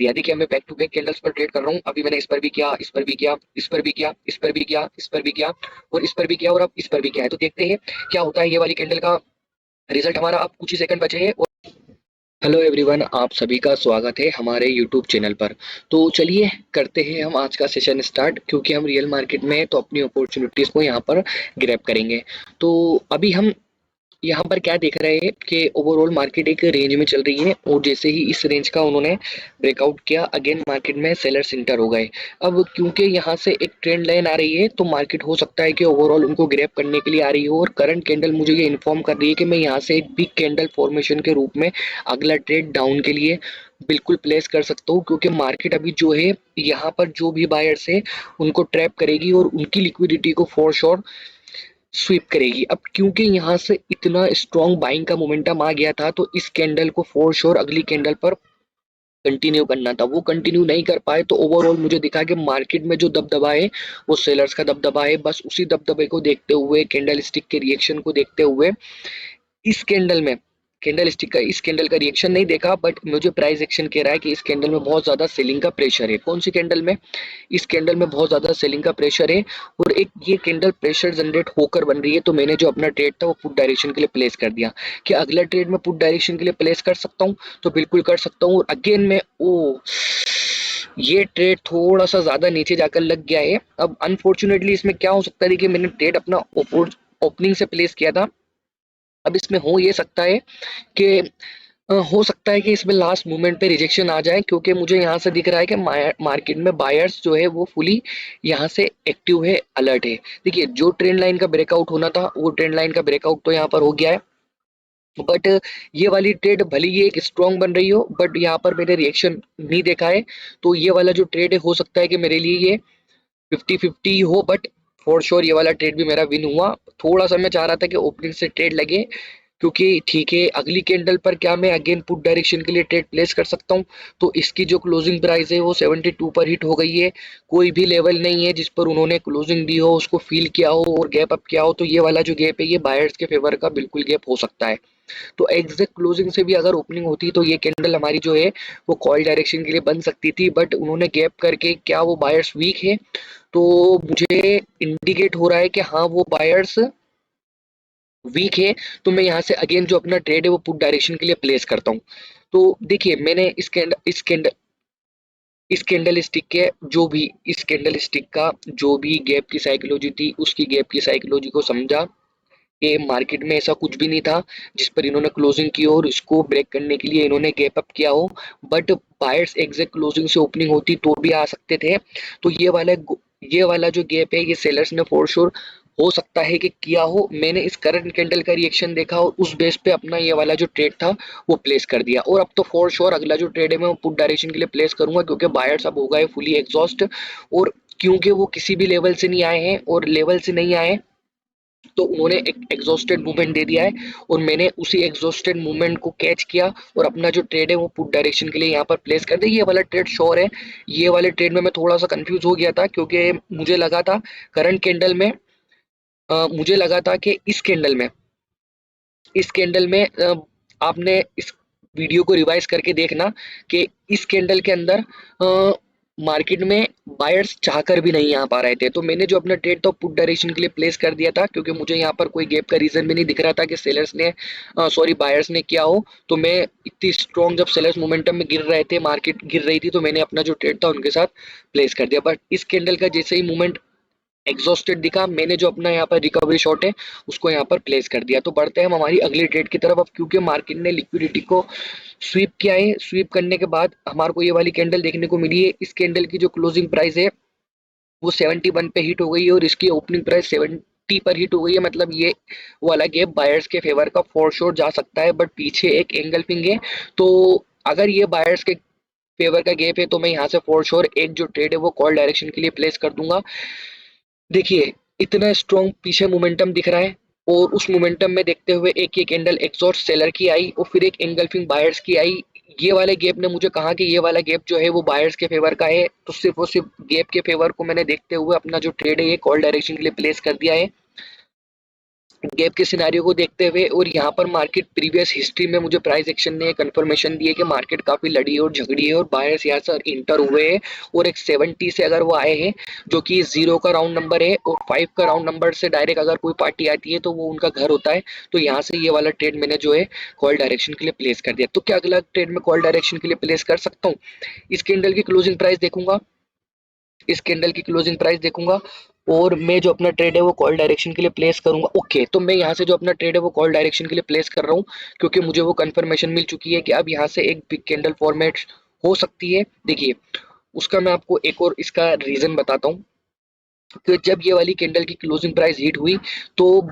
दिया। देखिए मैं बैक टू बैक कैंडल्स पर ट्रेड कर रहा हूँ। अभी मैंने इस पर भी किया, इस पर भी किया, इस पर भी किया, इस पर भी किया, इस पर भी किया और इस पर भी किया और अब इस पर भी किया है। तो देखते हैं क्या होता है ये वाली कैंडल का रिजल्ट हमारा। अब कुछ ही सेकंड बचे हैं। हेलो एवरीवन, आप सभी का स्वागत है हमारे यूट्यूब चैनल पर। तो चलिए करते हैं हम आज का सेशन स्टार्ट, क्योंकि हम रियल मार्केट में हैं तो अपनी अपॉर्चुनिटीज़ को यहाँ पर ग्रैब करेंगे। तो अभी हम यहाँ पर क्या देख रहे हैं कि ओवरऑल मार्केट एक रेंज में चल रही है और जैसे ही इस रेंज का उन्होंने ब्रेकआउट किया, अगेन मार्केट में सेलर्स इंटर हो गए। अब क्योंकि यहाँ से एक ट्रेंड लाइन आ रही है तो मार्केट हो सकता है कि ओवरऑल उनको ग्रैब करने के लिए आ रही हो, और करंट कैंडल मुझे ये इन्फॉर्म कर रही है कि मैं यहाँ से एक बिग कैंडल फॉर्मेशन के रूप में अगला ट्रेड डाउन के लिए बिल्कुल प्लेस कर सकता हूँ, क्योंकि मार्केट अभी जो है यहाँ पर जो भी बायर्स है उनको ट्रैप करेगी और उनकी लिक्विडिटी को फॉर श्योर स्वीप करेगी। अब क्योंकि यहाँ से इतना स्ट्रॉन्ग बाइंग का मोमेंटम आ गया था तो इस कैंडल को फॉर श्योर अगली कैंडल पर कंटिन्यू करना था, वो कंटिन्यू नहीं कर पाए। तो ओवरऑल मुझे दिखा कि मार्केट में जो दबदबा है वो सेलर्स का दबदबा है। बस उसी दबदबे को देखते हुए, कैंडल स्टिक के रिएक्शन को देखते हुए इस कैंडल में कैंडल स्टिक का इस कैंडल का रिएक्शन नहीं देखा, बट मुझे प्राइस एक्शन कह रहा है कि इस कैंडल में बहुत ज्यादा सेलिंग का प्रेशर है। कौन सी कैंडल में? इस कैंडल में बहुत ज्यादा सेलिंग का प्रेशर है और एक ये कैंडल प्रेशर जनरेट होकर बन रही है। तो मैंने जो अपना ट्रेड था वो पुट डायरेक्शन के लिए प्लेस कर दिया। कि अगला ट्रेड में पुट डायरेक्शन के लिए प्लेस कर सकता हूँ? तो बिल्कुल कर सकता हूँ। और अगेन मैं ये ट्रेड थोड़ा सा ज्यादा नीचे जाकर लग गया है। अब अनफॉर्चुनेटली इसमें क्या हो सकता है कि मैंने ट्रेड अपना ओपनिंग से प्लेस किया था। अब इसमें हो ये सकता है कि हो सकता है कि इसमें लास्ट मोमेंट पे रिजेक्शन आ जाए, क्योंकि मुझे यहाँ से दिख रहा है कि मार्केट में बायर्स जो है वो फुली यहाँ से एक्टिव है, अलर्ट है। देखिए जो ट्रेंड लाइन का ब्रेकआउट होना था वो ट्रेंड लाइन का ब्रेकआउट तो यहाँ पर हो गया है, बट ये वाली ट्रेड भले ही एक स्ट्रॉन्ग बन रही हो, बट यहाँ पर मैंने रिएक्शन नहीं देखा है। तो ये वाला जो ट्रेड है हो सकता है कि मेरे लिए ये 50-50 हो, बट फॉर श्योर ये वाला ट्रेड भी मेरा विन हुआ। थोड़ा सा मैं चाह रहा था कि ओपनिंग से ट्रेड लगे, क्योंकि ठीक है अगली कैंडल पर क्या मैं अगेन पुट डायरेक्शन के लिए ट्रेड प्लेस कर सकता हूँ। तो इसकी जो क्लोजिंग प्राइस है वो 72 पर हिट हो गई है। कोई भी लेवल नहीं है जिस पर उन्होंने क्लोजिंग दी हो, उसको फील किया हो और गैप अप किया हो। तो ये वाला जो गैप है ये बायर्स के फेवर का बिल्कुल गैप हो सकता है। तो एग्जैक्ट क्लोजिंग से भी अगर ओपनिंग होती तो ये कैंडल हमारी जो है वो कॉल डायरेक्शन के लिए बन सकती थी, बट उन्होंने गैप करके, क्या वो बायर्स वीक है? तो मुझे इंडिकेट हो रहा है कि हाँ वो बायर्स वीक है। तो मैं यहाँ से अगेन जो अपना ट्रेड है वो पुट डायरेक्शन के लिए प्लेस करता हूँ। तो देखिए मैंने इस कैंडल स्टिक के जो भी इस कैंडल स्टिक का जो भी गैप की साइकोलॉजी थी, उसकी गैप की साइकोलॉजी को समझा कि मार्केट में ऐसा कुछ भी नहीं था जिस पर इन्होंने क्लोजिंग की हो और इसको ब्रेक करने के लिए इन्होंने गैप अप किया हो। बट बायर्स एग्जैक्ट क्लोजिंग से ओपनिंग होती तो भी आ सकते थे। तो ये वाला जो गैप है ये सेलर्स ने फॉर श्योर हो सकता है कि किया हो। मैंने इस करंट कैंडल का रिएक्शन देखा और उस बेस पे अपना ये वाला जो ट्रेड था वो प्लेस कर दिया। और अब तो फॉर श्योर अगला जो ट्रेड है मैं वो पुट डायरेक्शन के लिए प्लेस करूंगा, क्योंकि बायर्स अब हो गए फुली एग्जॉस्ट। और क्योंकि वो किसी भी लेवल से नहीं आए हैं और लेवल से नहीं आए तो उन्होंने एक एग्जॉस्टेड मूवमेंट दे दिया है और मैंने उसी एग्जॉस्टेड मूवमेंट को कैच किया और अपना जो ट्रेड है वो पुट डायरेक्शन के लिए यहाँ पर प्लेस कर दिया। ये वाला ट्रेड श्योर है। ये वाले ट्रेड में मैं थोड़ा सा कंफ्यूज हो गया था, क्योंकि मुझे लगा था करंट कैंडल में मुझे लगा था कि इस कैंडल में आपने इस वीडियो को रिवाइज करके देखना कि इस कैंडल के अंदर मार्केट में बायर्स चाहकर भी नहीं आ पा रहे थे। तो मैंने जो अपना ट्रेड था पुट डायरेक्शन के लिए प्लेस कर दिया था, क्योंकि मुझे यहाँ पर कोई गैप का रीजन भी नहीं दिख रहा था कि सेलर्स ने सॉरी बायर्स ने किया हो। तो मैं इतनी स्ट्रॉन्ग जब सेलर्स मोमेंटम में गिर रहे थे, मार्केट गिर रही थी, तो मैंने अपना जो ट्रेड था उनके साथ प्लेस कर दिया। बट इस कैंडल का जैसे ही मूवमेंट एग्जॉस्टेड दिखा, मैंने जो अपना यहाँ पर रिकवरी शॉट है उसको यहाँ पर प्लेस कर दिया। तो बढ़ते हैं हम हमारी अगली ट्रेड की तरफ। अब क्योंकि मार्केट ने लिक्विडिटी को स्वीप किया है, स्वीप करने के बाद हमारे को ये वाली कैंडल देखने को मिली है। इस कैंडल की जो क्लोजिंग प्राइस है वो 71 पे हिट हो गई है और इसकी ओपनिंग प्राइस 70 पर हिट हो गई है। मतलब ये वाला गैप बायर्स के फेवर का फॉर श्योर जा सकता है, बट पीछे एक एंगल्फिंग है। तो अगर ये बायर्स के फेवर का गैप है तो मैं यहाँ से फॉर श्योर एक जो ट्रेड है वो कॉल डायरेक्शन के लिए प्लेस कर दूंगा। देखिए इतना स्ट्रॉन्ग पीछे मोमेंटम दिख रहा है और उस मोमेंटम में देखते हुए एक ये कैंडल एग्जॉस्ट सेलर की आई और फिर एक एंगल्फिंग बायर्स की आई। ये वाले गैप ने मुझे कहा कि ये वाला गैप जो है वो बायर्स के फेवर का है। तो सिर्फ और सिर्फ गैप के फेवर को मैंने देखते हुए अपना जो ट्रेड है ये कॉल डायरेक्शन के लिए प्लेस कर दिया है। गैप के सिनेरियो को देखते हुए और यहाँ पर मार्केट प्रीवियस हिस्ट्री में मुझे प्राइस एक्शन ने कंफर्मेशन दी है कि मार्केट काफी लड़ी और झगड़ी है और बायर्स यहाँ से इंटर हुए हैं और एक 70 से अगर वो आए हैं जो कि 0 का राउंड नंबर है और 5 का राउंड नंबर से डायरेक्ट अगर कोई पार्टी आती है तो वो उनका घर होता है। तो यहाँ से ये वाला ट्रेड मैंने जो है कॉल डायरेक्शन के लिए प्लेस कर दिया। तो क्या अगला ट्रेड में कॉल डायरेक्शन के लिए प्लेस कर सकता हूँ? इस कैंडल की क्लोजिंग प्राइस देखूंगा, इस कैंडल की क्लोजिंग प्राइस देखूंगा और मैं जो अपना ट्रेड है वो कॉल डायरेक्शन के लिए प्लेस करूंगा। ओके, तो मैं यहाँ से जो अपना ट्रेड है वो कॉल डायरेक्शन के लिए प्लेस कर रहा हूँ क्योंकि मुझे वो कंफर्मेशन मिल चुकी है कि अब यहाँ से एक बिग कैंडल फॉर्मेट हो सकती है। देखिए, उसका मैं आपको एक और इसका रीजन बताता हूँ कि जब ये वाली कैंडल की क्लोजिंग प्राइस हिट हुई तो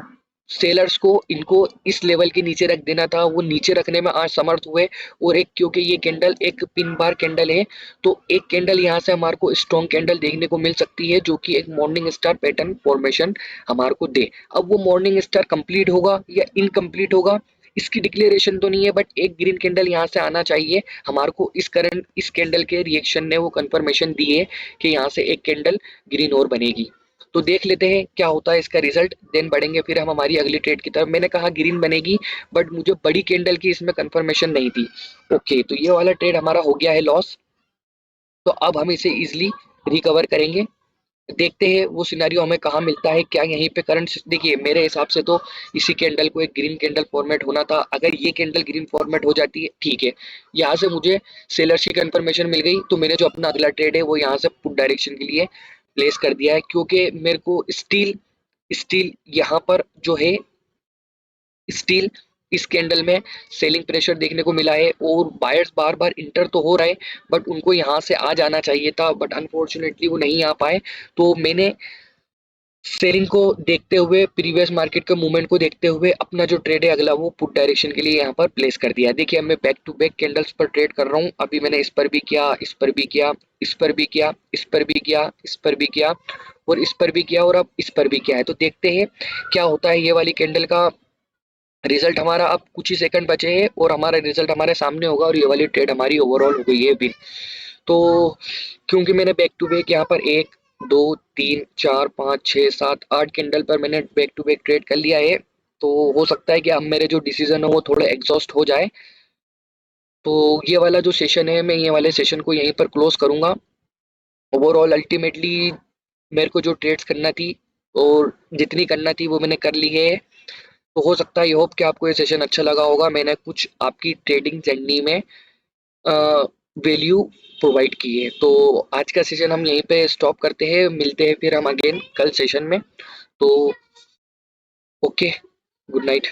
सेलर्स को इनको इस लेवल के नीचे रख देना था, वो नीचे रखने में आज समर्थ हुए। और एक क्योंकि ये कैंडल एक पिन बार कैंडल है तो एक कैंडल यहाँ से हमारे को स्ट्रॉन्ग कैंडल देखने को मिल सकती है जो कि एक मॉर्निंग स्टार पैटर्न फॉर्मेशन हमारे को दे। अब वो मॉर्निंग स्टार कंप्लीट होगा या इनकम्प्लीट होगा इसकी डिक्लेरेशन तो नहीं है, बट एक ग्रीन कैंडल यहाँ से आना चाहिए हमारे को। इस करंट इस कैंडल के रिएक्शन ने वो कंफर्मेशन दी है कि यहाँ से एक कैंडल ग्रीन और बनेगी। तो देख लेते हैं क्या होता है इसका रिजल्ट, देन बढ़ेंगे फिर हम हमारी अगली ट्रेड की तरफ। मैंने कहा ग्रीन बनेगी बट मुझे बड़ी कैंडल की इसमें कंफर्मेशन नहीं थी। ओके, तो ये वाला ट्रेड हमारा हो गया है लॉस। तो अब हम इसे इजिली रिकवर करेंगे। देखते हैं वो सिनेरियो हमें कहाँ मिलता है, क्या यहीं पे करंट। देखिए मेरे हिसाब से तो इसी कैंडल को एक ग्रीन कैंडल फॉर्मेट होना था। अगर ये कैंडल ग्रीन फॉर्मेट हो जाती है ठीक है, यहाँ से मुझे सेलर्स की कंफर्मेशन मिल गई तो मैंने जो अपना अगला ट्रेड है वो यहाँ से पुट डायरेक्शन के लिए प्लेस कर दिया है क्योंकि मेरे को स्टील स्टील यहाँ पर जो है स्टील इस कैंडल में सेलिंग प्रेशर देखने को मिला है और बायर्स बार बार इंटर तो हो रहे बट उनको यहाँ से आ जाना चाहिए था बट अनफॉर्चुनेटली वो नहीं आ पाए। तो मैंने सेलिंग को देखते हुए प्रीवियस मार्केट के मूवमेंट को देखते हुए अपना जो ट्रेड है अगला वो पुट डायरेक्शन के लिए यहाँ पर प्लेस कर दिया। देखिए अब मैं बैक टू बैक कैंडल्स पर ट्रेड कर रहा हूँ। अभी मैंने इस पर भी किया, इस पर भी किया, इस पर भी किया, इस पर भी किया, इस पर भी किया और इस पर भी किया और अब इस पर भी किया है। तो देखते हैं क्या होता है। ये वाली कैंडल का रिजल्ट हमारा अब कुछ ही सेकंड बचे हैं और हमारा रिजल्ट हमारे सामने होगा और ये वाली ट्रेड हमारी ओवरऑल हो गई है विन। तो क्योंकि मैंने बैक टू बैक यहाँ पर एक दो तीन चार पाँच छः सात आठ कैंडल पर मैंने बैक टू बैक ट्रेड कर लिया है तो हो सकता है कि अब मेरे जो डिसीजन है वो थोड़े एग्जॉस्ट हो जाए। तो ये वाला जो सेशन है मैं ये वाले सेशन को यहीं पर क्लोज करूंगा। ओवरऑल अल्टीमेटली मेरे को जो ट्रेड्स करना थी और जितनी करना थी वो मैंने कर ली है। तो हो सकता है आई होप कि आपको ये सेशन अच्छा लगा होगा। मैंने कुछ आपकी ट्रेडिंग जर्नी में वैल्यू प्रोवाइड की है। तो आज का सेशन हम यहीं पे स्टॉप करते हैं, मिलते हैं फिर हम अगेन कल सेशन में। तो ओके, गुड नाइट।